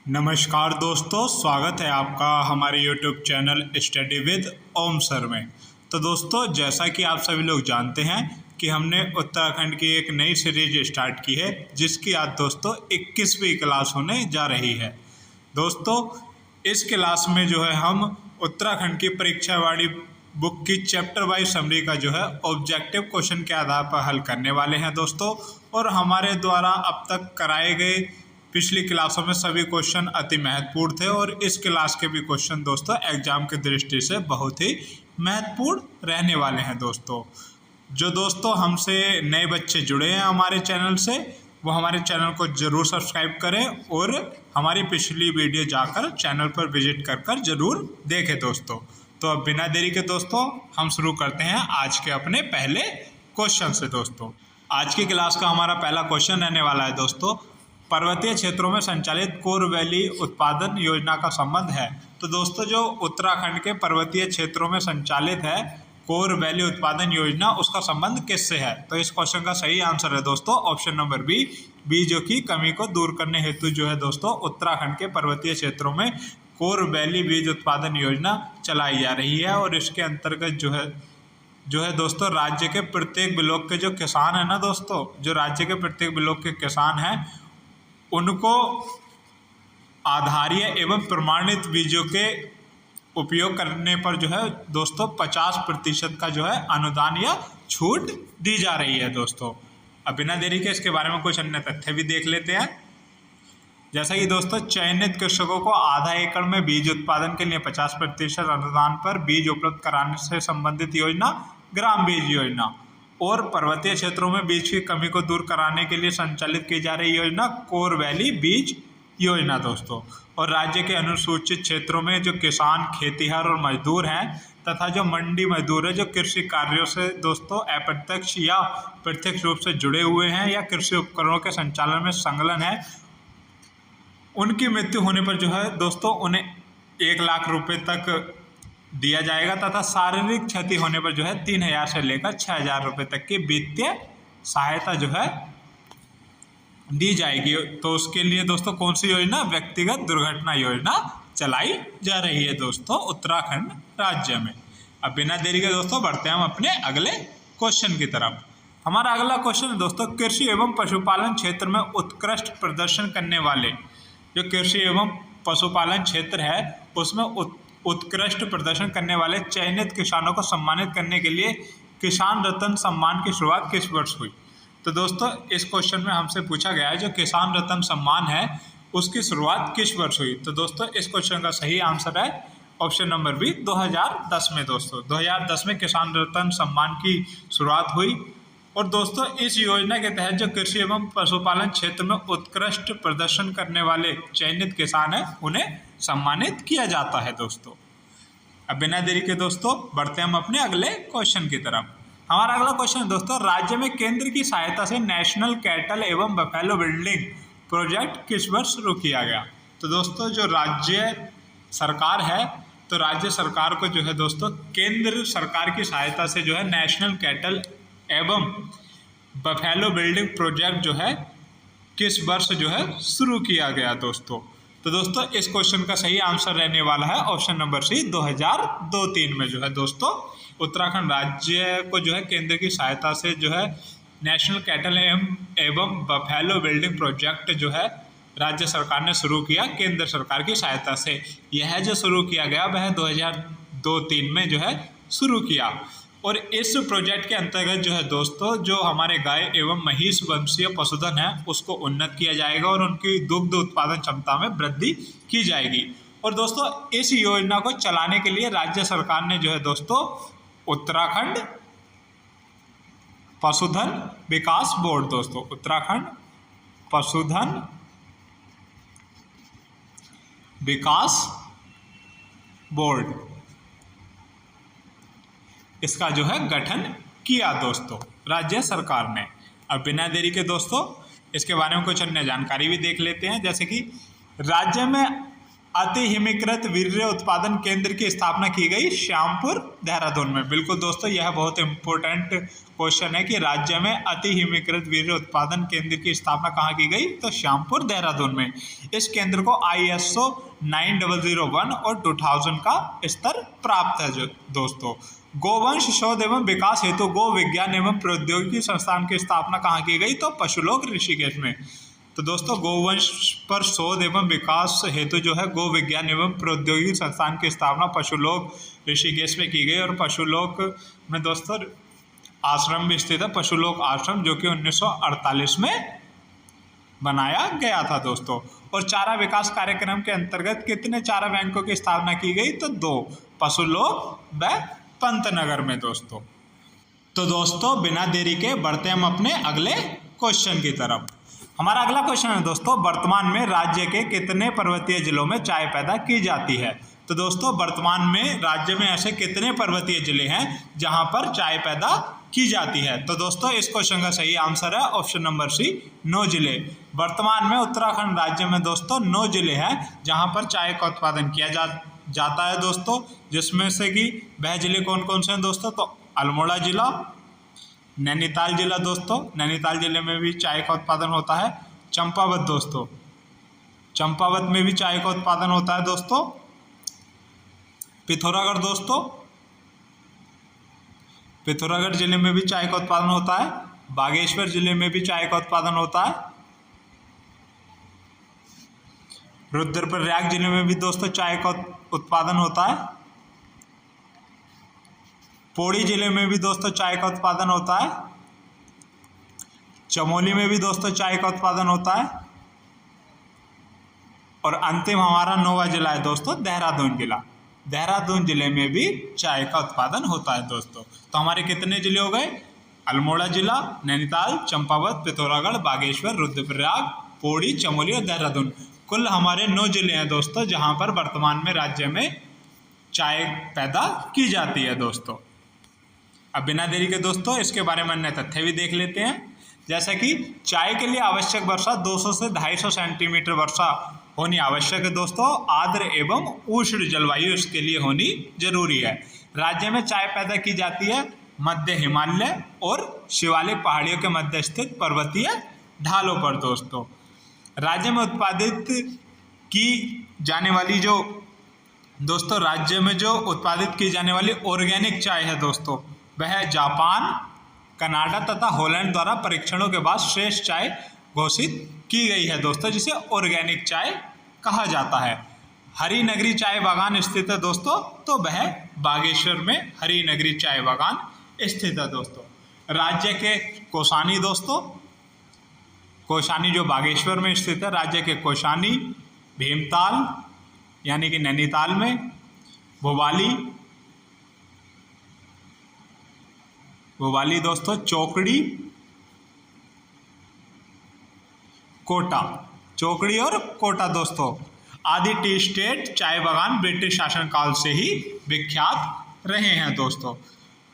नमस्कार दोस्तों, स्वागत है आपका हमारे YouTube channel study with Om sir में। तो दोस्तों, जैसा कि आप सभी लोग जानते हैं कि हमने उत्तराखंड की एक नई सीरीज स्टार्ट की है, जिसकी आज दोस्तों 21वीं क्लास होने जा रही है। दोस्तों, इस क्लास में जो है हम उत्तराखंड की परीक्षा वाली बुक की चैप्टर वाइज समरी का जो है ऑब्जेक्टिव क्वेश्चन के आधार पर हल करने वाले हैं दोस्तों। और हमारे द्वारा अब तक कराए गए पिछली क्लासों में सभी क्वेश्चन अति महत्वपूर्ण थे और इस क्लास के भी क्वेश्चन दोस्तों एग्जाम की दृष्टि से बहुत ही महत्वपूर्ण रहने वाले हैं दोस्तों। जो दोस्तों हमसे नए बच्चे जुड़े हैं हमारे चैनल से, वो हमारे चैनल को ज़रूर सब्सक्राइब करें और हमारी पिछली वीडियो जाकर चैनल पर विजिट कर ज़रूर देखें दोस्तों। तो अब बिना देरी के दोस्तों हम शुरू करते हैं आज के अपने पहले क्वेश्चन से। दोस्तों, आज की क्लास का हमारा पहला क्वेश्चन रहने वाला है दोस्तों, पर्वतीय क्षेत्रों में संचालित कोर वैली उत्पादन योजना का संबंध है। तो दोस्तों, जो उत्तराखंड के पर्वतीय क्षेत्रों में संचालित है कोर वैली उत्पादन योजना, उसका संबंध किससे है? तो इस क्वेश्चन का सही आंसर है दोस्तों ऑप्शन नंबर बी, जो कि कमी को दूर करने हेतु जो है दोस्तों उत्तराखंड के पर्वतीय क्षेत्रों में कोर वैली बीज उत्पादन योजना चलाई जा रही है। और इसके अंतर्गत जो है दोस्तों राज्य के प्रत्येक ब्लॉक के जो किसान है ना दोस्तों, जो राज्य के प्रत्येक ब्लॉक के किसान हैं, उनको आधारीय एवं प्रमाणित बीजों के उपयोग करने पर जो है दोस्तों 50% का जो है अनुदान या छूट दी जा रही है दोस्तों। अब बिना देरी के इसके बारे में कुछ अन्य तथ्य भी देख लेते हैं। जैसा कि दोस्तों, चयनित कृषकों को आधा एकड़ में बीज उत्पादन के लिए 50% अनुदान पर बीज उपलब्ध कराने से संबंधित योजना ग्राम बीज योजना, और पर्वतीय क्षेत्रों में बीज की कमी को दूर कराने के लिए संचालित की जा रही योजना कोर वैली बीज योजना दोस्तों। और राज्य के अनुसूचित क्षेत्रों में जो किसान, खेतीहर और मजदूर हैं तथा जो मंडी मजदूर है, जो कृषि कार्यों से दोस्तों अप्रत्यक्ष या प्रत्यक्ष रूप से जुड़े हुए हैं या कृषि उपकरणों के संचालन में संलग्न है, उनकी मृत्यु होने पर जो है दोस्तों उन्हें 1 लाख रुपए तक दिया जाएगा तथा शारीरिक क्षति होने पर जो है 3,000 से लेकर 6,000 रुपये तक की वित्तीय सहायता जो है दी जाएगी। तो उसके लिए दोस्तों कौन सी योजना? व्यक्तिगत दुर्घटना योजना चलाई जा रही है दोस्तों उत्तराखंड राज्य में। अब बिना देरी के दोस्तों बढ़ते हैं हम अपने अगले क्वेश्चन की तरफ। हमारा अगला क्वेश्चन है दोस्तों, कृषि एवं पशुपालन क्षेत्र में उत्कृष्ट प्रदर्शन करने वाले, जो कृषि एवं पशुपालन क्षेत्र है उसमें उत्कृष्ट प्रदर्शन करने वाले चयनित किसानों को सम्मानित करने के लिए किसान रत्न सम्मान की शुरुआत किस वर्ष हुई? तो दोस्तों, इस क्वेश्चन में हमसे पूछा गया है जो किसान रत्न सम्मान है उसकी शुरुआत किस वर्ष हुई? तो दोस्तों, इस क्वेश्चन का सही आंसर है ऑप्शन नंबर बी, 2010 में दोस्तों। 2010 में किसान रत्न सम्मान की शुरुआत हुई। और दोस्तों, इस योजना के तहत जो कृषि एवं पशुपालन क्षेत्र में उत्कृष्ट प्रदर्शन करने वाले चयनित किसान हैं, उन्हें सम्मानित किया जाता है दोस्तों। अब बिना देरी के दोस्तों बढ़ते हैं हम अपने अगले क्वेश्चन की तरफ। हमारा अगला क्वेश्चन है दोस्तों, राज्य में केंद्र की सहायता से नेशनल कैटल एवं बफेलो बिल्डिंग प्रोजेक्ट किस वर्ष शुरू किया गया? तो दोस्तों, जो राज्य सरकार है, तो राज्य सरकार को जो है दोस्तों केंद्र सरकार की सहायता से जो है नेशनल कैटल एवं बफेलो बिल्डिंग प्रोजेक्ट जो है किस वर्ष जो है शुरू किया गया दोस्तों? तो दोस्तों, इस क्वेश्चन का सही आंसर रहने वाला है ऑप्शन नंबर सी, 2002-3 में जो है दोस्तों उत्तराखंड राज्य को जो है केंद्र की सहायता से जो है नेशनल कैटल एवं बफेलो बिल्डिंग प्रोजेक्ट जो है राज्य सरकार ने शुरू किया केंद्र सरकार की सहायता से। यह जो शुरू किया गया वह 2002-3 में जो है शुरू किया। और इस प्रोजेक्ट के अंतर्गत जो है दोस्तों जो हमारे गाय एवं महिष वंशीय पशुधन है उसको उन्नत किया जाएगा और उनकी दुग्ध उत्पादन क्षमता में वृद्धि की जाएगी। और दोस्तों, इस योजना को चलाने के लिए राज्य सरकार ने जो है दोस्तों उत्तराखंड पशुधन विकास बोर्ड दोस्तों, उत्तराखंड पशुधन विकास बोर्ड, इसका जो है गठन किया दोस्तों राज्य सरकार ने। अब बिना देरी के दोस्तों इसके बारे में कुछ अन्य जानकारी भी देख लेते हैं। जैसे कि राज्य में अति हिमीकृत वीर्य उत्पादन केंद्र की स्थापना की गई? श्यामपुर, देहरादून में। बिल्कुल दोस्तों, यह बहुत इंपॉर्टेंट क्वेश्चन है कि राज्य में अति हिमीकृत वीर्य उत्पादन केंद्र की स्थापना कहाँ की गई? तो श्यामपुर, देहरादून में। इस केंद्र को ISO 9001 और 2000 का स्तर प्राप्त है दोस्तों। गोवंश शोध एवं विकास हेतु गो विज्ञान एवं प्रौद्योगिकी संस्थान की स्थापना कहाँ की गई? तो पशुलोक, ऋषिकेश में। तो दोस्तों, गोवंश पर शोध एवं विकास हेतु जो है गो विज्ञान एवं प्रौद्योगिकी संस्थान की स्थापना पशुलोक, ऋषिकेश में की गई। और पशुलोक में दोस्तों आश्रम भी स्थित है, पशुलोक आश्रम, जो कि 1948 में बनाया गया था दोस्तों। और चारा विकास कार्यक्रम के अंतर्गत कितने चारा बैंकों की स्थापना की गई? तो 2, पशुलोक व पंतनगर में दोस्तों। तो दोस्तों, बिना देरी के बढ़ते हम अपने अगले क्वेश्चन की तरफ। हमारा अगला क्वेश्चन है दोस्तों, वर्तमान में राज्य के कितने पर्वतीय जिलों में चाय पैदा की जाती है? तो दोस्तों, वर्तमान में राज्य में ऐसे कितने पर्वतीय जिले हैं जहां पर चाय पैदा की जाती है? तो दोस्तों, इस क्वेश्चन का सही आंसर है ऑप्शन नंबर सी, 9 जिले। वर्तमान में उत्तराखंड राज्य में दोस्तों 9 जिले हैं जहां पर चाय का उत्पादन किया जाता है दोस्तों। जिसमें से कि वह जिले कौन कौन से हैं दोस्तों? तो अल्मोड़ा जिला, नैनीताल जिला दोस्तों, नैनीताल जिले में भी चाय का उत्पादन होता है। चंपावत दोस्तों, चंपावत में भी चाय का उत्पादन होता है दोस्तों। पिथौरागढ़ दोस्तों, पिथौरागढ़ जिले में भी चाय का उत्पादन होता है। बागेश्वर जिले में भी चाय का उत्पादन होता है। रुद्रप्रयाग जिले में भी दोस्तों चाय का उत्पादन होता है। पौड़ी जिले में भी दोस्तों चाय का उत्पादन होता है। चमोली में भी दोस्तों चाय का उत्पादन होता है। और अंतिम हमारा 9वां जिला है दोस्तों, देहरादून जिला। देहरादून जिले में भी चाय का उत्पादन होता है दोस्तों। तो हमारे कितने जिले हो गए? अल्मोड़ा जिला, नैनीताल, चंपावत, पिथौरागढ़, बागेश्वर, रुद्रप्रयाग, पौड़ी, चमोली और देहरादून। कुल हमारे 9 जिले हैं दोस्तों जहां पर वर्तमान में राज्य में चाय पैदा की जाती है दोस्तों। अब बिना देरी के दोस्तों इसके बारे में अन्य तथ्य भी देख लेते हैं। जैसा कि चाय के लिए आवश्यक वर्षा 200 से 250 सेंटीमीटर वर्षा होनी आवश्यक है दोस्तों। आर्द्र एवं उष्ण जलवायु इसके लिए होनी जरूरी है। राज्य में चाय पैदा की जाती है मध्य हिमालय और शिवालिक पहाड़ियों के मध्य स्थित पर्वतीय ढालों पर दोस्तों। राज्य में उत्पादित की जाने वाली जो दोस्तों राज्य में जो उत्पादित की जाने वाली ऑर्गेनिक चाय है दोस्तों, वह जापान, कनाडा तथा हॉलैंड द्वारा परीक्षणों के बाद श्रेष्ठ चाय घोषित की गई है दोस्तों, जिसे ऑर्गेनिक चाय कहा जाता है। हरिनगरी चाय बागान स्थित है दोस्तों, तो वह बागेश्वर में हरिनगरी चाय बागान स्थित है दोस्तों। राज्य के कौसानी दोस्तों, कौसानी जो बागेश्वर में स्थित है, राज्य के कौसानी, भीमताल यानी कि नैनीताल में, भोपाली दोस्तों, चौकड़ी, कोटा, चौकड़ी और कोटा दोस्तों आदि टी स्टेट चाय बागान ब्रिटिश शासनकाल से ही विख्यात रहे हैं दोस्तों।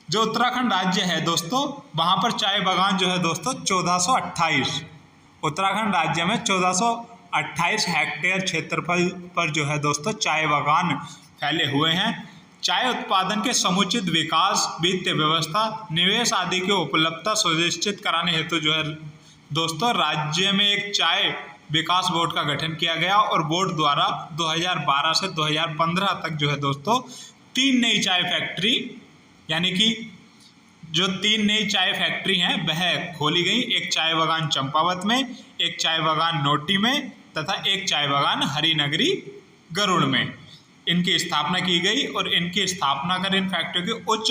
जो उत्तराखंड राज्य है दोस्तों, वहाँ पर चाय बागान जो है दोस्तों 1428, उत्तराखंड राज्य में 1428 हेक्टेयर क्षेत्रफल पर जो है दोस्तों चाय बागान फैले हुए हैं। चाय उत्पादन के समुचित विकास, वित्तीय व्यवस्था, निवेश आदि की उपलब्धता सुनिश्चित कराने हेतु जो है दोस्तों राज्य में एक चाय विकास बोर्ड का गठन किया गया और बोर्ड द्वारा 2012 से 2015 तक जो है दोस्तों 3 नई चाय फैक्ट्री यानी कि जो 3 नई चाय फैक्ट्री हैं वह खोली गई। एक चाय बागान चंपावत में, एक चाय बागान नोटी में तथा एक चाय बागान हरिनगरी गरुड़ में इनकी स्थापना की गई। और इनकी स्थापना कर इन फैक्ट्रियों की उच्च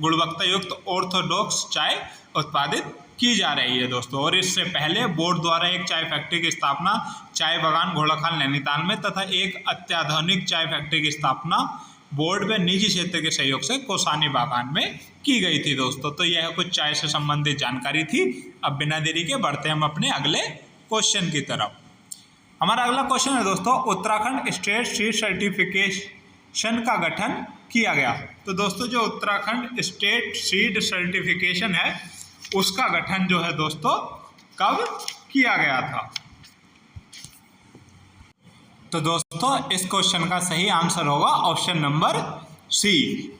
गुणवत्ता युक्त ऑर्थोडॉक्स चाय उत्पादित की जा रही है दोस्तों। और इससे पहले बोर्ड द्वारा एक चाय फैक्ट्री की स्थापना चाय बागान घोड़ाखाल नैनीताल में तथा एक अत्याधुनिक चाय फैक्ट्री की स्थापना बोर्ड व निजी क्षेत्र के सहयोग से कौसानी बागान में की गई थी दोस्तों। तो यह कुछ चाय से संबंधित जानकारी थी। अब बिना देरी के बढ़ते हम अपने अगले क्वेश्चन की तरफ। हमारा अगला क्वेश्चन है दोस्तों, उत्तराखंड स्टेट सीड सर्टिफिकेशन का गठन किया गया। तो दोस्तों जो उत्तराखंड स्टेट सीड सर्टिफिकेशन है उसका गठन जो है दोस्तों कब किया गया था? तो दोस्तों इस क्वेश्चन का सही आंसर होगा ऑप्शन नंबर सी।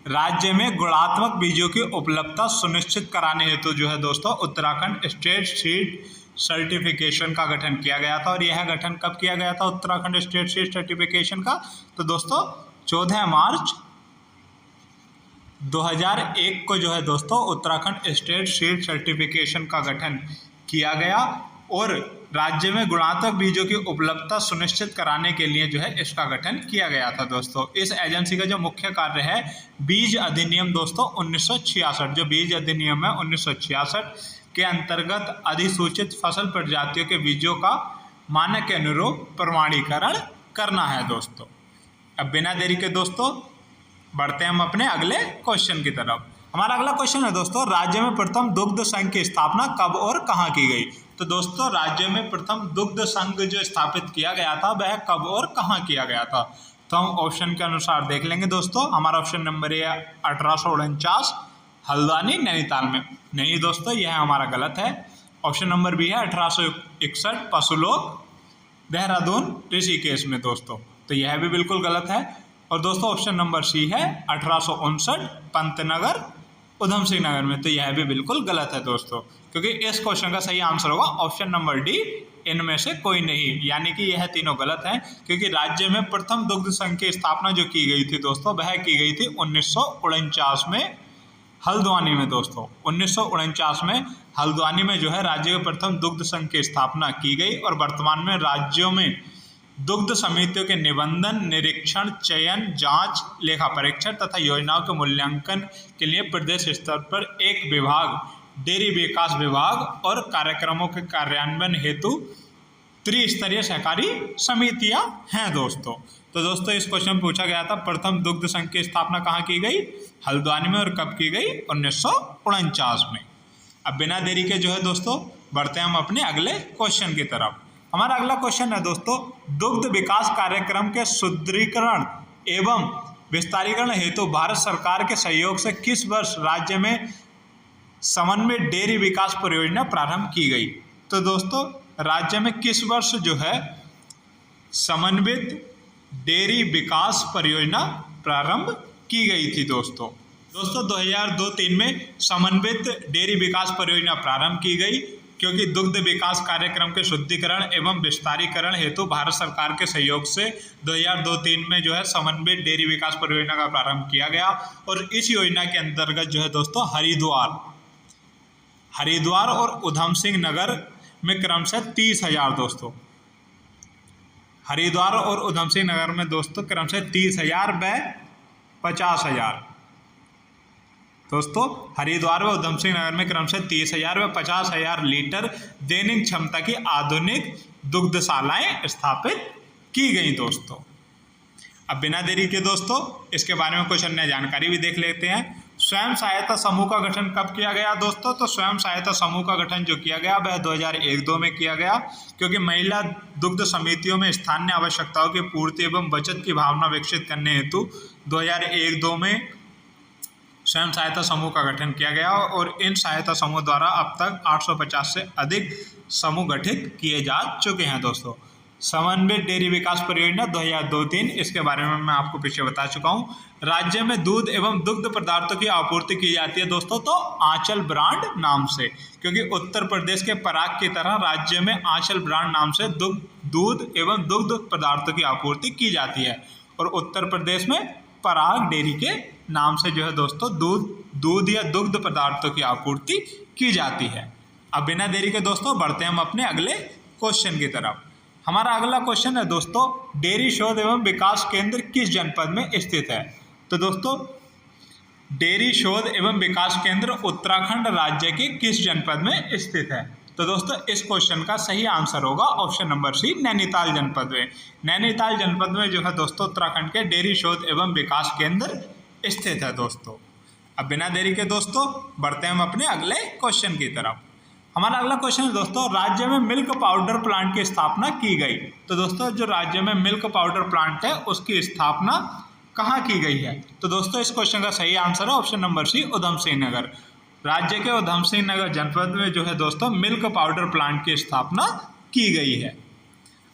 राज्य में गुणात्मक बीजों की उपलब्धता सुनिश्चित कराने हेतु जो है दोस्तों उत्तराखंड स्टेट सीड सर्टिफिकेशन का गठन किया गया था। और यह गठन कब किया गया था उत्तराखंड स्टेट सीड सर्टिफिकेशन का? तो दोस्तों 14 मार्च 2001 को जो है दोस्तों उत्तराखंड स्टेट सीड सर्टिफिकेशन का गठन किया गया और राज्य में गुणात्मक बीजों की उपलब्धता सुनिश्चित कराने के लिए जो है इसका गठन किया गया था दोस्तों। इस एजेंसी का जो मुख्य कार्य है बीज अधिनियम दोस्तों 1966, जो बीज अधिनियम है 1966 के अंतर्गत अधिसूचित फसल प्रजातियों के बीजों का मानक के अनुरूप प्रमाणीकरण करना है दोस्तों। अब बिना देरी के दोस्तों बढ़ते हैं हम अपने अगले क्वेश्चन की तरफ। हमारा अगला क्वेश्चन है दोस्तों, राज्य में प्रथम दुग्ध संघ की स्थापना कब और कहाँ की गई? तो दोस्तों राज्य में प्रथम दुग्ध संघ जो स्थापित किया गया था वह कब और कहाँ किया गया था? तो हम ऑप्शन के अनुसार देख लेंगे दोस्तों। हमारा option number A 1849 Haldwani Nainital में। नहीं दोस्तों, यह हमारा गलत है। ऑप्शन नंबर बी है 1861 पशुलोक देहरादून ऋषिकेश में दोस्तों, तो यह भी बिल्कुल गलत है। और दोस्तों ऑप्शन नंबर सी है 1859 पंतनगर उधम सिंह नगर में, तो यह भी बिल्कुल गलत है दोस्तों, क्योंकि इस क्वेश्चन का सही आंसर होगा ऑप्शन नंबर डी, इनमें से कोई नहीं। यानी कि यह तीनों गलत हैं, क्योंकि राज्य में प्रथम दुग्ध संघ की स्थापना जो की गई थी दोस्तों वह की गई थी 1949 में हल्द्वानी में दोस्तों। 1949 में हल्द्वानी में जो है राज्य के प्रथम दुग्ध संघ की स्थापना की गई और वर्तमान में राज्यों में दुग्ध समितियों के निबंधन, निरीक्षण, चयन, जांच, लेखा परीक्षण तथा योजनाओं के मूल्यांकन के लिए प्रदेश स्तर पर एक विभाग डेयरी विकास विभाग और कार्यक्रमों के कार्यान्वयन हेतु त्रिस्तरीय सहकारी समितियां हैं दोस्तों। तो दोस्तों इस क्वेश्चन में पूछा गया था प्रथम दुग्ध संघ की स्थापना कहाँ की गई? हल्द्वानी में। और कब की गई? 1949 में। अब बिना देरी के जो है दोस्तों बढ़ते हैं हम अपने अगले क्वेश्चन की तरफ। हमारा अगला क्वेश्चन है दोस्तों, दुग्ध विकास कार्यक्रम के सुदृढ़ीकरण एवं विस्तारीकरण हेतु भारत सरकार के सहयोग से किस वर्ष राज्य में समन्वित डेयरी विकास परियोजना प्रारंभ की गई? तो दोस्तों राज्य में किस वर्ष जो है समन्वित डेयरी विकास परियोजना प्रारंभ की गई थी दोस्तों? 2002-03 में समन्वित डेयरी विकास परियोजना प्रारंभ की गई, क्योंकि दुग्ध विकास कार्यक्रम के शुद्धिकरण एवं विस्तारीकरण हेतु भारत सरकार के सहयोग से 2002-03 में जो है समन्वित डेयरी विकास परियोजना का प्रारंभ किया गया। और इस योजना के अंतर्गत जो है दोस्तों हरिद्वार और उधम सिंह नगर में क्रमशः 30,000 दोस्तों, हरिद्वार और उधम सिंह नगर में दोस्तों क्रमशः 30,000 व 50,000 दोस्तों, हरिद्वार व उधम सिंह नगर में क्रमशः 30,000 व 50,000 लीटर दैनिक क्षमता की आधुनिक दुग्धशालाएं स्थापित की गई दोस्तों। अब बिना देरी के दोस्तों इसके बारे में कुछ अन्य जानकारी भी देख लेते हैं। स्वयं सहायता समूह का गठन कब किया गया दोस्तों? तो स्वयं सहायता समूह का गठन जो किया गया वह 2001-02 में किया गया, क्योंकि महिला दुग्ध समितियों में स्थानीय आवश्यकताओं की पूर्ति एवं बचत की भावना विकसित करने हेतु 2001-02 में स्वयं सहायता समूह का गठन किया गया। और इन सहायता समूह द्वारा अब तक 850 से अधिक समूह गठित किए जा चुके हैं दोस्तों। समन्वित डेयरी विकास परियोजना 2002-03, इसके बारे में मैं आपको पीछे बता चुका हूँ। राज्य में दूध एवं दुग्ध पदार्थों की आपूर्ति की जाती है दोस्तों तो आंचल ब्रांड नाम से, क्योंकि उत्तर प्रदेश के पराग की तरह राज्य में आंचल ब्रांड नाम से दूध एवं दुग्ध पदार्थों की आपूर्ति की जाती है। और उत्तर प्रदेश में पराग डेयरी के नाम से जो है दोस्तों दूध या दुग्ध पदार्थों की आपूर्ति की जाती है। अब बिना देरी के दोस्तों बढ़ते हैं हम अपने अगले क्वेश्चन की तरफ। हमारा अगला क्वेश्चन है दोस्तों, डेयरी शोध एवं विकास केंद्र किस जनपद में स्थित है? तो दोस्तों डेयरी शोध एवं विकास केंद्र उत्तराखंड राज्य के किस जनपद में स्थित है? तो दोस्तों इस क्वेश्चन का सही आंसर होगा ऑप्शन नंबर सी, नैनीताल जनपद में। नैनीताल जनपद में जो है दोस्तों उत्तराखंड के डेयरी शोध एवं विकास केंद्र स्थित है दोस्तों। अब बिना देरी के दोस्तों बढ़ते हैं हम अपने अगले क्वेश्चन की तरफ। हमारा अगला क्वेश्चन है दोस्तों, राज्य में मिल्क पाउडर प्लांट की स्थापना की गई। तो दोस्तों जो राज्य में मिल्क पाउडर प्लांट है उसकी स्थापना कहाँ की गई है? तो दोस्तों इस क्वेश्चन का सही आंसर है ऑप्शन नंबर सी, उधम सिंह नगर। राज्य के उधम सिंह नगर जनपद में जो है दोस्तों मिल्क पाउडर प्लांट की स्थापना की गई है।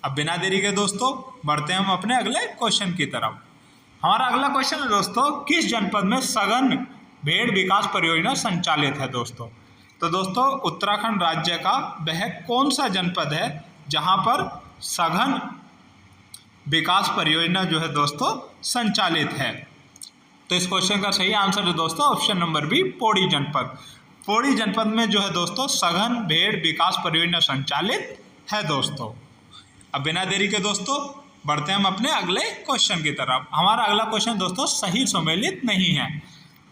अब बिना देरी के दोस्तों बढ़ते हैं हम अपने अगले क्वेश्चन की तरफ। हमारा अगला क्वेश्चन है दोस्तों, किस जनपद में सघन भेड़ विकास परियोजना संचालित है दोस्तों? तो दोस्तों उत्तराखंड राज्य का वह कौन सा जनपद है जहां पर सघन विकास परियोजना जो है दोस्तों संचालित है? तो इस क्वेश्चन का सही आंसर है दोस्तों ऑप्शन नंबर बी, पौड़ी जनपद। पौड़ी जनपद में जो है दोस्तों सघन भेड़ विकास परियोजना संचालित है दोस्तों। अब बिना देरी के दोस्तों बढ़ते हैं हम अपने अगले क्वेश्चन की तरफ। हमारा अगला क्वेश्चन दोस्तों सही सम्मिलित नहीं है,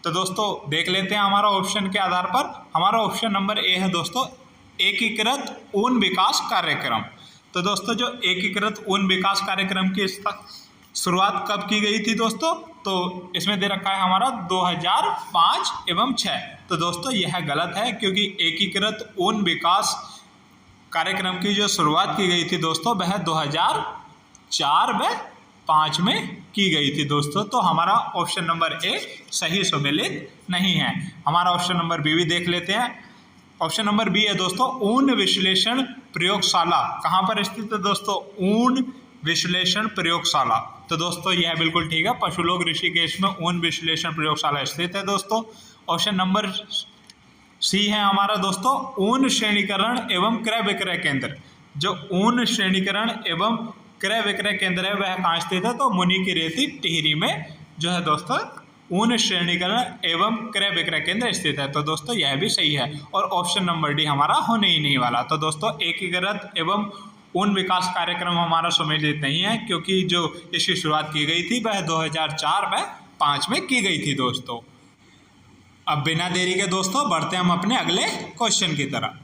तो दोस्तों देख लेते हैं हमारा ऑप्शन के आधार पर। हमारा ऑप्शन नंबर ए है दोस्तों, एकीकृत ऊन विकास कार्यक्रम। तो दोस्तों जो एकीकृत ऊन विकास कार्यक्रम की शुरुआत कब की गई थी दोस्तों? तो इसमें दे रखा है हमारा 2005 एवं 6। तो दोस्तों यह गलत है, क्योंकि एकीकृत ऊन विकास कार्यक्रम की जो शुरुआत की गई थी दोस्तों वह 2004 व 5 में की गई थी दोस्तों। तो हमारा ऑप्शन नंबर ए सही सम्मिलित नहीं है। हमारा ऑप्शन नंबर बी भी देख लेते हैं। ऑप्शन नंबर बी है दोस्तों, ऊन विश्लेषण प्रयोगशाला। कहाँ पर स्थित है दोस्तों? ऊन विश्लेषण प्रयोगशाला। तो दोस्तों यह बिल्कुल ठीक है, पशुलोक ऋषिकेश में ऊन विश्लेषण प्रयोगशाला स्थित है दोस्तों। ऑप्शन नंबर सी है हमारा दोस्तों, ऊन श्रेणीकरण एवं क्रय विक्रय केंद्र। जो ऊन श्रेणीकरण एवं क्रय विक्रय केंद्र है वह कहाँ स्थित है? तो मुनि की रेती टिहरी में जो है दोस्तों ऊन श्रेणीकरण एवं क्रय विक्रय केंद्र स्थित है। तो दोस्तों यह भी सही है, और ऑप्शन नंबर डी हमारा होने ही नहीं वाला। तो दोस्तों एकीकृत एवं ऊन विकास कार्यक्रम हमारा सम्मिलित नहीं है, क्योंकि जो इसकी शुरुआत की गई थी वह 2004 व 5 में की गई थी दोस्तों। अब बिना देरी के दोस्तों बढ़ते हैं हम अपने अगले क्वेश्चन की तरफ।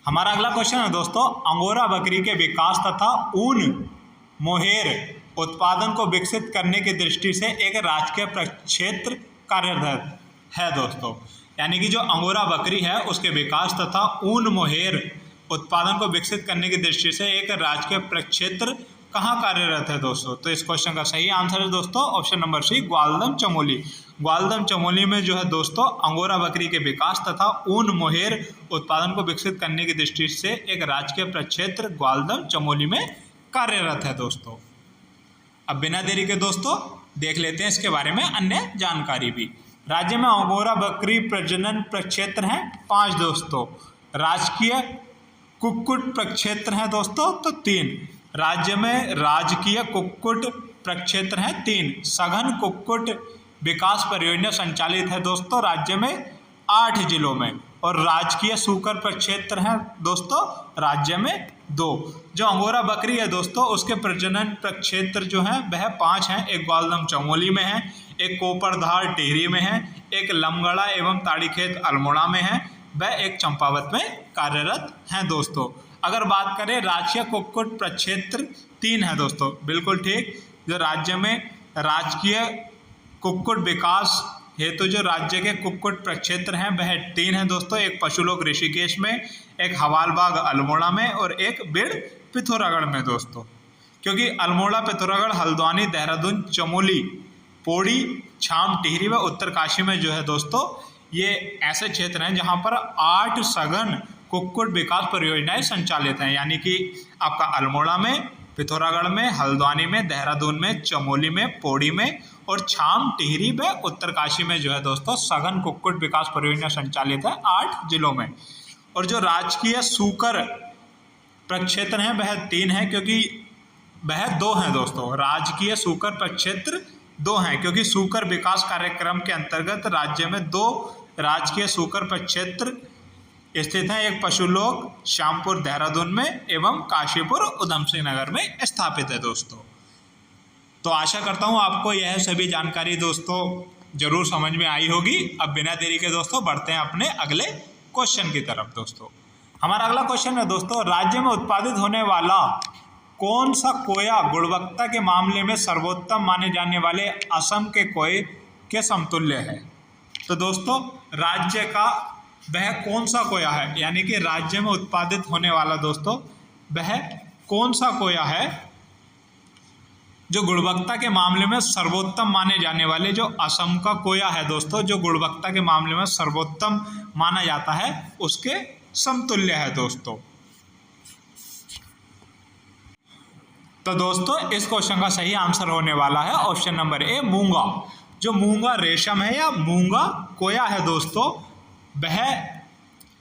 हमारा अगला क्वेश्चन है दोस्तों, अंगोरा बकरी के विकास तथा ऊन मोहेर उत्पादन को विकसित करने की दृष्टि से एक राजकीय प्रक्षेत्र कार्यरत है दोस्तों। यानी कि जो अंगोरा बकरी है उसके विकास तथा ऊन मोहेर उत्पादन को विकसित करने की दृष्टि से एक राजकीय प्रक्षेत्र कहाँ कार्यरत है दोस्तों? तो इस क्वेश्चन का सही आंसर है दोस्तों option number C, Gwaldam Chamoli. Gwaldam Chamoli में जो है दोस्तों अंगोरा बकरी के विकास तथा ऊन मोहेर उत्पादन को विकसित करने की दृष्टि से एक राजकीय प्रक्षेत्र ग्वालदम चमोली में कार्यरत है दोस्तों। अब बिना देरी के दोस्तों देख लेते हैं इसके बारे में अन्य जानकारी भी। राज्य में अंगोरा बकरी प्रजनन प्रक्षेत्र हैं 5 दोस्तों। राजकीय कुक्कुट प्रक्षेत्र हैं दोस्तों तो 3। राज्य में राजकीय कुक्कुट प्रक्षेत्र हैं 3। सघन कुक्कुट विकास परियोजना संचालित है दोस्तों राज्य में 8 जिलों में, और राजकीय सूकर प्रक्षेत्र हैं दोस्तों राज्य में 2। जो अंगोरा बकरी है दोस्तों उसके प्रजनन प्रक्षेत्र जो हैं वह 5 हैं। एक ग्वालदम चमोली में है, एक कोपरधार टिहरी में है, एक लमगड़ा एवं ताड़ीखेत अल्मोड़ा में है, वह एक चंपावत में कार्यरत हैं दोस्तों। अगर बात करें राजकीय कुक्कुट प्रक्षेत्र 3 है दोस्तों, बिल्कुल ठीक। जो राज्य में राजकीय कुक्कुट विकास हेतु जो राज्य के कुक्कुट प्रक्षेत्र हैं वह 3 हैं दोस्तों। एक पशुलोक ऋषिकेश में, एक हवालबाग अल्मोड़ा में, और एक बिड़ पिथौरागढ़ में दोस्तों। क्योंकि अल्मोड़ा, पिथौरागढ़, हल्द्वानी, देहरादून, चमोली, पौड़ी, छाम, टिहरी व उत्तरकाशी में जो है दोस्तों ये ऐसे क्षेत्र हैं जहाँ पर 8 सघन कुक्कुट विकास परियोजनाएं संचालित हैं। यानी कि आपका अल्मोड़ा में, पिथौरागढ़ में, हल्द्वानी में, देहरादून में, चमोली में, पौड़ी में और छाम, टिहरी व उत्तरकाशी में जो है दोस्तों सघन कुक्कुट विकास परियोजना संचालित है 8 जिलों में। और जो राजकीय सूकर प्रक्षेत्र हैं वह 3 हैं, क्योंकि वह 2 हैं दोस्तों। राजकीय सूकर प्रक्षेत्र 2 हैं, क्योंकि सूकर विकास कार्यक्रम के अंतर्गत राज्य में 2 राजकीय सूकर प्रक्षेत्र स्थित हैं। एक पशुलोक श्यामपुर देहरादून में एवं काशीपुर उधमसिंह नगर में स्थापित है दोस्तों। तो आशा करता हूँ आपको यह सभी जानकारी दोस्तों जरूर समझ में आई होगी। अब बिना देरी के दोस्तों बढ़ते हैं अपने अगले क्वेश्चन की तरफ दोस्तों। हमारा अगला क्वेश्चन है दोस्तों, राज्य में उत्पादित होने वाला कौन सा कोया गुणवत्ता के मामले में सर्वोत्तम माने जाने वाले असम के कोये के समतुल्य है? तो दोस्तों राज्य का वह कौन सा कोया है, यानी कि राज्य में उत्पादित होने वाला दोस्तों वह कौन सा कोया है जो गुणवत्ता के मामले में सर्वोत्तम माने जाने वाले, जो असम का कोया है दोस्तों जो गुणवत्ता के मामले में सर्वोत्तम माना जाता है उसके समतुल्य है दोस्तों। तो दोस्तों इस क्वेश्चन का सही आंसर होने वाला है ऑप्शन नंबर ए, मूंगा। जो मूंगा रेशम है या मूंगा कोया है दोस्तों, वह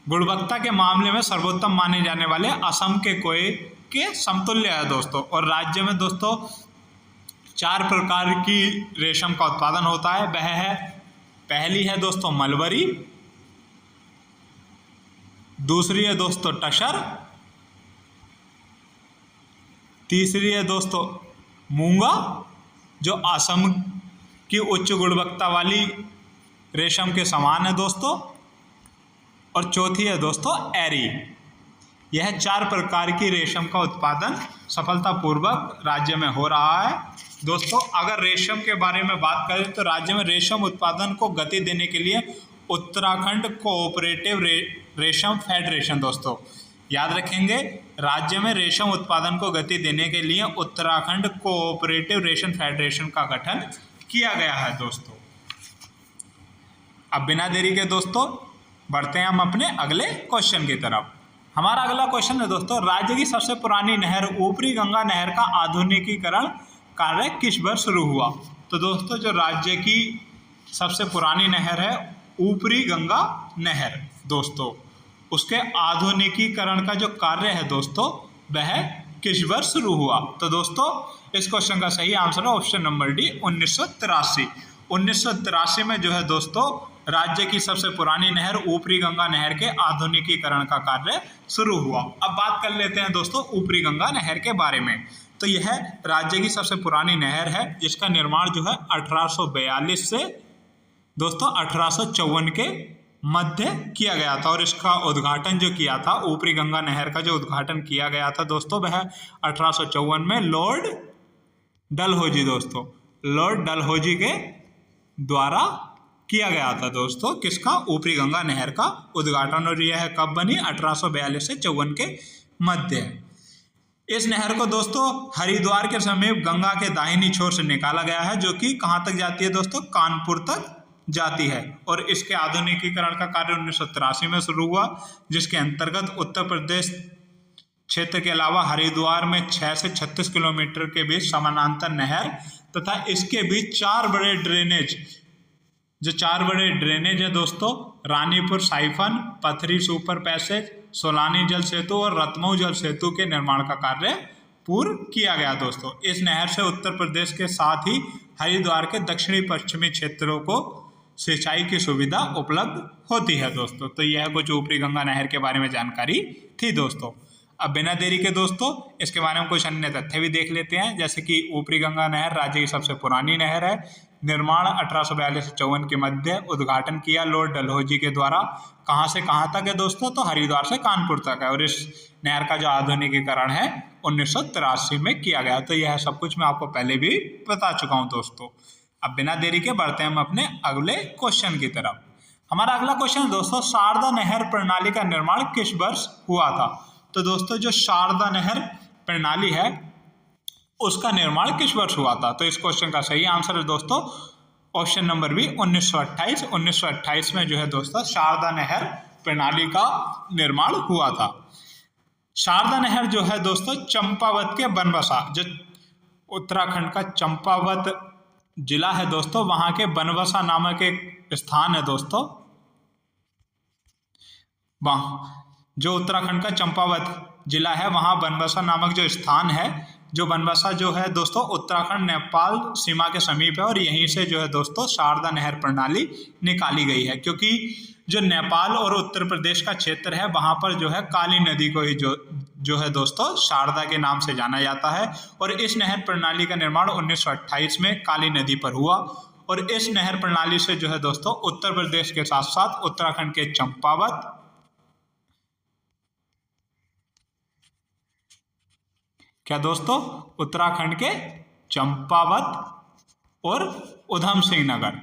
गुणवत्ता के मामले में सर्वोत्तम माने जाने वाले असम के कोये के समतुल्य है दोस्तों। और राज्य में दोस्तों 4 प्रकार की रेशम का उत्पादन होता है। वह है, पहली है दोस्तों मलबरी, दूसरी है दोस्तों टसर, तीसरी है दोस्तों मूंगा जो असम की उच्च गुणवत्ता वाली रेशम के समान है दोस्तों, और चौथी है दोस्तों एरी। यह 4 प्रकार की रेशम का उत्पादन सफलतापूर्वक राज्य में हो रहा है दोस्तों। अगर रेशम के बारे में बात करें तो राज्य में रेशम उत्पादन को गति देने के लिए उत्तराखंड कोऑपरेटिव रेशम फेडरेशन, दोस्तों याद रखेंगे, राज्य में रेशम उत्पादन को गति देने के लिए उत्तराखंड कोऑपरेटिव रेशम फेडरेशन का गठन किया गया है दोस्तों। अब बिना देरी के दोस्तों बढ़ते हैं हम अपने अगले क्वेश्चन की तरफ। हमारा अगला क्वेश्चन है दोस्तों, राज्य की सबसे पुरानी नहर ऊपरी गंगा नहर का आधुनिकीकरण कार्य किस वर्ष शुरू हुआ? तो दोस्तों जो राज्य की सबसे पुरानी नहर है ऊपरी गंगा नहर दोस्तों, उसके आधुनिकीकरण का जो कार्य है दोस्तों वह किस वर्ष शुरू हुआ? तो दोस्तों इस क्वेश्चन का सही आंसर है ऑप्शन नंबर डी, 1983। 1983 में जो है दोस्तों राज्य की सबसे पुरानी नहर ऊपरी गंगा नहर के आधुनिकीकरण का कार्य शुरू हुआ। अब बात कर लेते हैं दोस्तों ऊपरी गंगा नहर के बारे में। तो यह राज्य की सबसे पुरानी नहर है जिसका निर्माण जो है 1842 से दोस्तों 1854 के मध्य किया गया था, और इसका उद्घाटन जो किया था, ऊपरी गंगा नहर का जो उद्घाटन किया गया था दोस्तों वह 1854 में लॉर्ड डलहौजी दोस्तों, लॉर्ड डलहौजी के द्वारा किया गया था दोस्तों। किसका? ऊपरी गंगा नहर का उद्घाटन। और यह कब बनी? 1842 से 54 के मध्य। इस नहर को दोस्तों हरिद्वार के समीप गंगा के दाहिनी छोर से निकाला गया है, जो कि कहाँ तक जाती है दोस्तों? कानपुर तक जाती है। और इसके आधुनिकीकरण का कार्य 1983 में शुरू हुआ, जिसके अंतर्गत उत्तर प्रदेश क्षेत्र के अलावा हरिद्वार में 6 से 36 किलोमीटर के बीच समानांतर नहर तथा इसके बीच 4 बड़े ड्रेनेज, जो 4 बड़े ड्रेनेज है दोस्तों, रानीपुर साइफन, पथरी सुपर पैसेज, सोलानी जल सेतु और रतमऊ जल सेतु के निर्माण का कार्य पूर्ण किया गया दोस्तों। इस नहर से उत्तर प्रदेश के साथ ही हरिद्वार के दक्षिणी पश्चिमी क्षेत्रों को सिंचाई की सुविधा उपलब्ध होती है दोस्तों। तो यह कुछ ऊपरी गंगा नहर के बारे में जानकारी थी दोस्तों। अब बिना देरी के दोस्तों इसके बारे में कुछ अन्य तथ्य भी देख लेते हैं, जैसे कि ऊपरी गंगा नहर राज्य की सबसे पुरानी नहर है। निर्माण 1842 से 54 के मध्य। उद्घाटन किया लॉर्ड डलहौजी के द्वारा। कहाँ से कहाँ तक है दोस्तों? तो हरिद्वार से कानपुर तक है। और इस नहर का जो आधुनिकीकरण है 1983 में किया गया। तो यह सब कुछ मैं आपको पहले भी बता चुका हूँ दोस्तों। अब बिना देरी के बढ़ते हैं हम अपने अगले क्वेश्चन की तरफ। हमारा अगला क्वेश्चन है दोस्तों, शारदा नहर प्रणाली का निर्माण किस वर्ष हुआ था? तो दोस्तों जो शारदा नहर प्रणाली है उसका निर्माण किस वर्ष हुआ था? तो इस क्वेश्चन का सही आंसर है दोस्तों ऑप्शन नंबर बी, 1928। 1928 में जो है दोस्तों शारदा नहर प्रणाली का निर्माण हुआ था। शारदा नहर जो है दोस्तों चंपावत के बनबसा, जो उत्तराखंड का चंपावत जिला है दोस्तों, वहां के बनबसा नामक एक स्थान है दोस्तों, वहां जो उत्तराखंड का चंपावत जिला है वहां बनबसा नामक जो स्थान है, जो बनबसा जो है दोस्तों उत्तराखंड नेपाल सीमा के समीप है। और यहीं से जो है दोस्तों शारदा नहर प्रणाली निकाली गई है, क्योंकि जो नेपाल और उत्तर प्रदेश का क्षेत्र है वहां पर जो है काली नदी को ही जो है दोस्तों शारदा के नाम से जाना जाता है। और इस नहर प्रणाली का निर्माण 1928 में काली नदी पर हुआ। और इस नहर प्रणाली से जो है दोस्तों उत्तर प्रदेश के साथ साथ उत्तराखंड के चंपावत, क्या दोस्तों, उत्तराखंड के चंपावत और उधम सिंह नगर,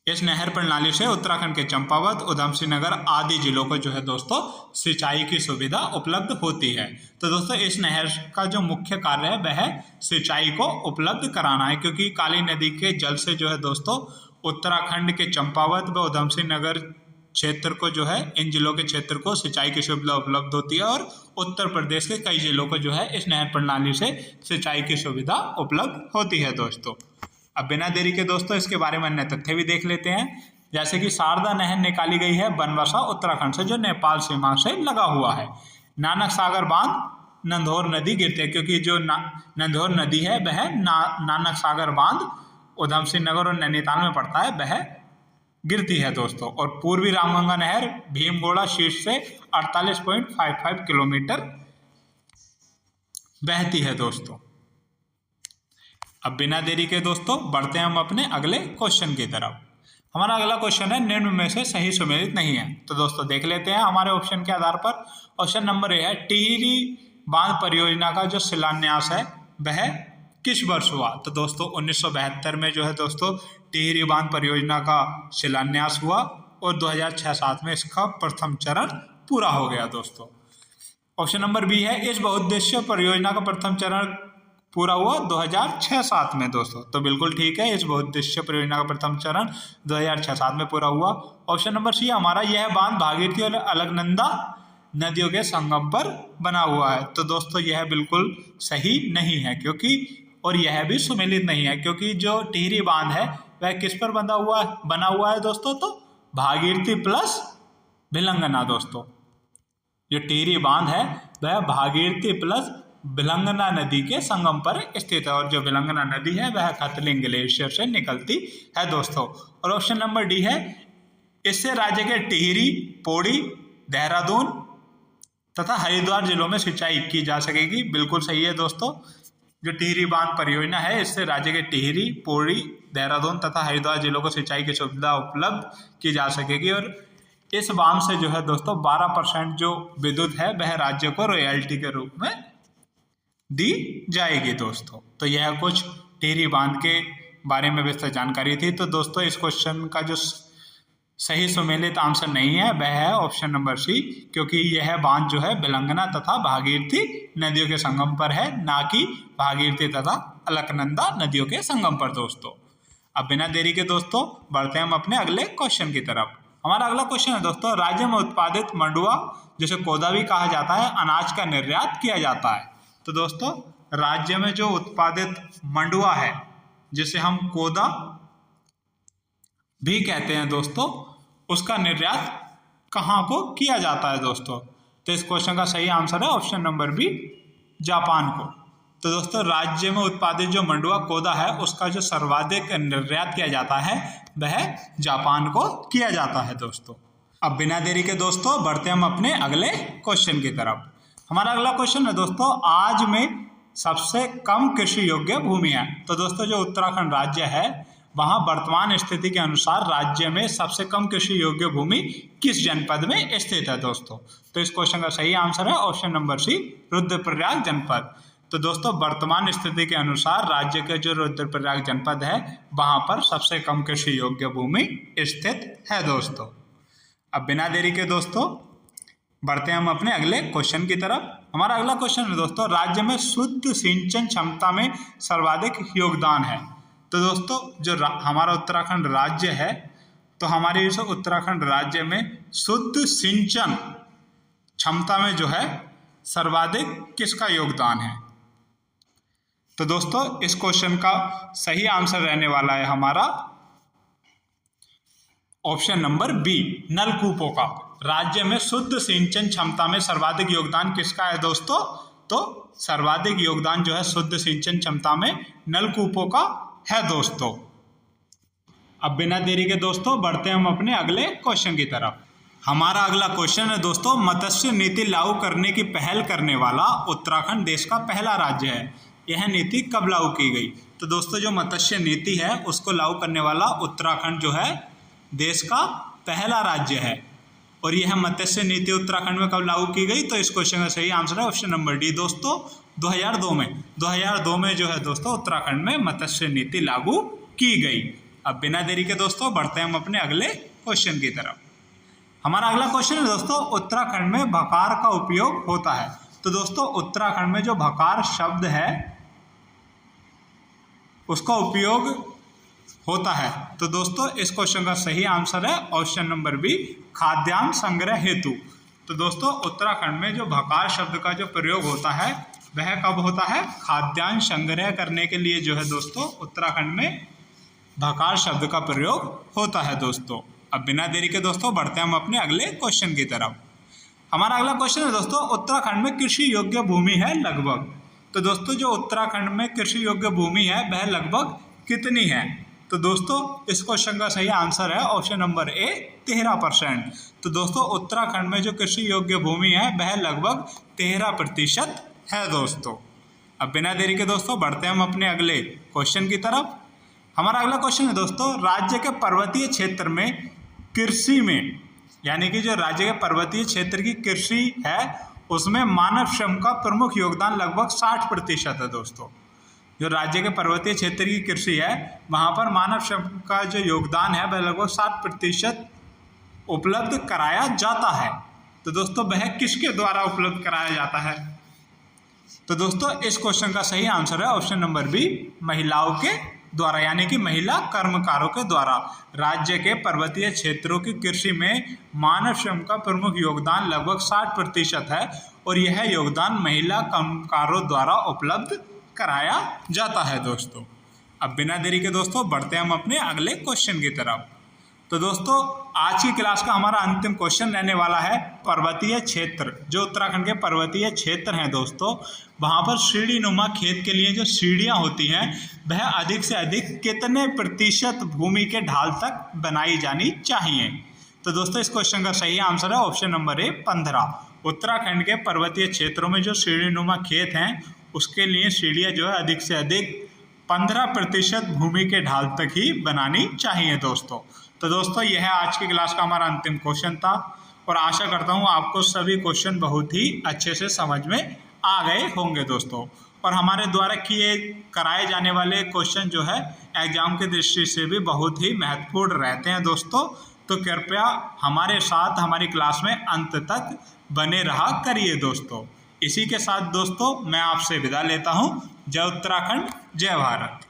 इस नहर प्रणाली से उत्तराखंड के चंपावत, उधम सिंह नगर आदि जिलों को जो है दोस्तों सिंचाई की सुविधा उपलब्ध होती है। तो दोस्तों इस नहर का जो मुख्य कार्य है वह सिंचाई को उपलब्ध कराना है, क्योंकि काली नदी के जल से जो है दोस्तों उत्तराखंड के चंपावत व उधम सिंह नगर क्षेत्र को जो है, इन जिलों के क्षेत्र को सिंचाई की सुविधा उपलब्ध होती है और उत्तर प्रदेश के कई जिलों को जो है इस नहर प्रणाली से सिंचाई की सुविधा उपलब्ध होती है दोस्तों। अब बिना देरी के दोस्तों इसके बारे में अन्य तथ्य भी देख लेते हैं। जैसे कि शारदा नहर निकाली गई है बनबसा उत्तराखंड से, जो नेपाल सीमा से लगा हुआ है। नानक सागर बांध नंधौर नदी गिरते हैं, क्योंकि जो नंधौर नदी है वह नानक सागर बांध उधम सिंह नगर और नैनीताल में पड़ता है, वह गिरती है दोस्तों। और पूर्वी रामगंगा नहर भीमगोड़ा शीर्ष से 48.55 किलोमीटर बहती है दोस्तों। अब बिना देरी के दोस्तों बढ़ते हैं हम अपने अगले क्वेश्चन की तरफ। हमारा अगला क्वेश्चन है निम्न में से सही सुमेलित नहीं है। तो दोस्तों देख लेते हैं हमारे ऑप्शन के आधार पर। ऑप्शन नंबर ए है टिहरी बांध परियोजना का जो शिलान्यास है वह किस वर्ष हुआ। तो दोस्तों 1972 में जो है दोस्तों टिहरी बांध परियोजना का शिलान्यास हुआ और 2006-07 में इसका प्रथम चरण पूरा हो गया दोस्तों। ऑप्शन नंबर बी है इस बहुउद्देश्य परियोजना का प्रथम चरण पूरा हुआ 2006-07 में दोस्तों। तो बिल्कुल ठीक है, इस बहुउद्देश्य परियोजना का प्रथम चरण 2006-07 में पूरा हुआ। ऑप्शन नंबर सी हमारा यह बांध भागीरथी और अलकनंदा नदियों के संगम पर बना हुआ है। तो दोस्तों यह बिल्कुल सही नहीं है, क्योंकि और यह भी सुमेलित नहीं है, क्योंकि जो टिहरी बांध है वह किस पर बना हुआ है दोस्तों। तो भागीरथी प्लस भिलंगना दोस्तों। जो टिहरी बांध है वह भागीरथी प्लस भिलंगना नदी के संगम पर स्थित है, और जो भिलंगना नदी है वह खतलिंग ग्लेशियर से निकलती है दोस्तों। और ऑप्शन नंबर डी है इससे राज्य के टिहरी, पौड़ी, देहरादून तथा हरिद्वार जिलों में सिंचाई की जा सकेगी। बिल्कुल सही है दोस्तों। जो टिहरी बांध परियोजना है इससे राज्य के टिहरी, पौड़ी, देहरादून तथा हरिद्वार जिलों को सिंचाई की सुविधा उपलब्ध की जा सकेगी। और इस बांध से जो है दोस्तों 12% जो विद्युत है वह राज्य को रॉयल्टी के रूप में दी जाएगी दोस्तों। तो यह कुछ टिहरी बांध के बारे में विस्तृत जानकारी थी। तो दोस्तों इस क्वेश्चन का जो सही सुमेलित आंसर नहीं है वह है ऑप्शन नंबर सी, क्योंकि यह बांध जो है भिलंगना तथा भागीरथी नदियों के संगम पर है, ना कि भागीरथी तथा अलकनंदा नदियों के संगम पर दोस्तों। अब बिना देरी के दोस्तों बढ़ते हैं हम अपने अगले क्वेश्चन की तरफ। हमारा अगला क्वेश्चन है दोस्तों राज्य में उत्पादित मंडुआ, जिसे कोदा भी कहा जाता है, अनाज का निर्यात किया जाता है। तो दोस्तों राज्य में जो उत्पादित मंडुआ है जिसे हम कोदा भी कहते हैं दोस्तों, उसका निर्यात कहाँ को किया जाता है दोस्तों। तो इस क्वेश्चन का सही आंसर है ऑप्शन नंबर बी, जापान को। तो दोस्तों राज्य में उत्पादित जो मंडुआ कोदा है उसका जो सर्वाधिक निर्यात किया जाता है वह जापान को किया जाता है दोस्तों। अब बिना देरी के दोस्तों बढ़ते हम अपने अगले क्वेश्चन की तरफ। हमारा अगला क्वेश्चन है दोस्तों आज में सबसे कम कृषि योग्य भूमि है। तो दोस्तों जो उत्तराखंड राज्य है वहाँ वर्तमान स्थिति के अनुसार राज्य में सबसे कम कृषि योग्य भूमि किस जनपद में स्थित है दोस्तों। तो इस क्वेश्चन का सही आंसर है ऑप्शन नंबर सी, रुद्रप्रयाग जनपद। तो दोस्तों वर्तमान स्थिति के अनुसार राज्य के जो रुद्रप्रयाग जनपद है वहाँ पर सबसे कम कृषि योग्य भूमि स्थित है दोस्तों। अब बिना देरी के दोस्तों बढ़ते हैं हम अपने अगले क्वेश्चन की तरफ। हमारा अगला क्वेश्चन है दोस्तों राज्य में शुद्ध सिंचन क्षमता में सर्वाधिक योगदान है। तो दोस्तों जो हमारा उत्तराखंड राज्य है, तो हमारे इस उत्तराखंड राज्य में शुद्ध सिंचन क्षमता में जो है सर्वाधिक किसका योगदान है। तो दोस्तों इस क्वेश्चन का सही आंसर रहने वाला है हमारा ऑप्शन नंबर बी, नलकूपों का। राज्य में शुद्ध सिंचन क्षमता में सर्वाधिक योगदान किसका है दोस्तों। तो सर्वाधिक योगदान जो है शुद्ध सिंचन क्षमता में नलकूपों का है दोस्तों। अब बिना देरी के दोस्तों बढ़ते हैं हम अपने अगले क्वेश्चन की तरफ। हमारा अगला क्वेश्चन है दोस्तों मत्स्य नीति लागू करने की पहल करने वाला उत्तराखंड देश का पहला राज्य है। यह नीति कब लागू की गई। तो दोस्तों जो मत्स्य नीति है उसको लागू करने वाला उत्तराखंड जो है देश का पहला राज्य है। और यह मत्स्य नीति उत्तराखंड में कब लागू की गई। तो इस क्वेश्चन का सही आंसर है ऑप्शन नंबर डी दोस्तों, 2002 में जो है दोस्तों उत्तराखंड में मत्स्य नीति लागू की गई। अब बिना देरी के दोस्तों बढ़ते हैं हम अपने अगले क्वेश्चन की तरफ। हमारा अगला क्वेश्चन है दोस्तों उत्तराखंड में भकार का उपयोग होता है। तो दोस्तों उत्तराखंड में जो भकार शब्द है उसका उपयोग होता है। तो दोस्तों इस क्वेश्चन का सही आंसर है ऑप्शन नंबर बी, खाद्यान्न संग्रह हेतु। तो दोस्तों उत्तराखंड में जो भकार शब्द का जो प्रयोग होता है वह कब होता है? खाद्यान्न संग्रह करने के लिए जो है दोस्तों उत्तराखंड में भकार शब्द का प्रयोग होता है दोस्तों। अब बिना देरी के दोस्तों बढ़ते हैं हम अपने अगले क्वेश्चन की तरफ। हमारा अगला क्वेश्चन है दोस्तों, उत्तराखंड में कृषि योग्य भूमि है लगभग। तो दोस्तों जो उत्तराखंड में कृषि योग्य भूमि है वह लगभग कितनी है? तो दोस्तों इस क्वेश्चन का सही आंसर है ऑप्शन नंबर ए, 13%। तो दोस्तों उत्तराखंड में जो कृषि योग्य भूमि है वह लगभग 13% है दोस्तों। अब बिना देरी के दोस्तों बढ़ते हैं हम अपने अगले क्वेश्चन की तरफ। हमारा अगला क्वेश्चन है दोस्तों, राज्य के पर्वतीय क्षेत्र में कृषि में, यानी कि जो राज्य के पर्वतीय क्षेत्र की कृषि है उसमें मानव श्रम का प्रमुख योगदान लगभग 60% है दोस्तों। जो राज्य के पर्वतीय क्षेत्र की कृषि है वहाँ पर मानव श्रम का जो योगदान है वह लगभग 60% उपलब्ध कराया जाता है। तो दोस्तों वह किसके द्वारा उपलब्ध कराया जाता है? तो दोस्तों इस क्वेश्चन का सही आंसर है ऑप्शन नंबर बी, महिलाओं के द्वारा, यानी कि महिला कर्मकारों के द्वारा। राज्य के पर्वतीय क्षेत्रों की कृषि में मानव श्रम का प्रमुख योगदान लगभग 60% है और यह योगदान महिला कर्मकारों द्वारा उपलब्ध कराया जाता है दोस्तों। अब बिना देरी के दोस्तों बढ़ते हैं हम अपने अगले क्वेश्चन की तरफ। तो दोस्तों आज की क्लास का हमारा अंतिम क्वेश्चन रहने वाला है पर्वतीय क्षेत्र। जो उत्तराखंड के पर्वतीय क्षेत्र हैं दोस्तों वहाँ पर सीढ़ी नुमा खेत के लिए जो सीढ़ियाँ होती हैं वह अधिक से अधिक कितने प्रतिशत भूमि के ढाल तक बनाई जानी चाहिए? तो दोस्तों इस क्वेश्चन का सही आंसर है ऑप्शन नंबर ए, 15। उत्तराखंड के पर्वतीय क्षेत्रों में जो सीढ़ी नुमा खेत हैं उसके लिए सीढ़ियाँ जो है अधिक से अधिक 15% भूमि के ढाल तक ही बनानी चाहिए दोस्तों। तो दोस्तों यह आज की क्लास का हमारा अंतिम क्वेश्चन था और आशा करता हूँ आपको सभी क्वेश्चन बहुत ही अच्छे से समझ में आ गए होंगे दोस्तों। और हमारे द्वारा कराए जाने वाले क्वेश्चन जो है एग्जाम की दृष्टि से भी बहुत ही महत्वपूर्ण रहते हैं दोस्तों। तो कृपया हमारे साथ हमारी क्लास में अंत तक बने रहा करिए दोस्तों। इसी के साथ दोस्तों मैं आपसे विदा लेता हूँ। जय उत्तराखंड, जय भारत।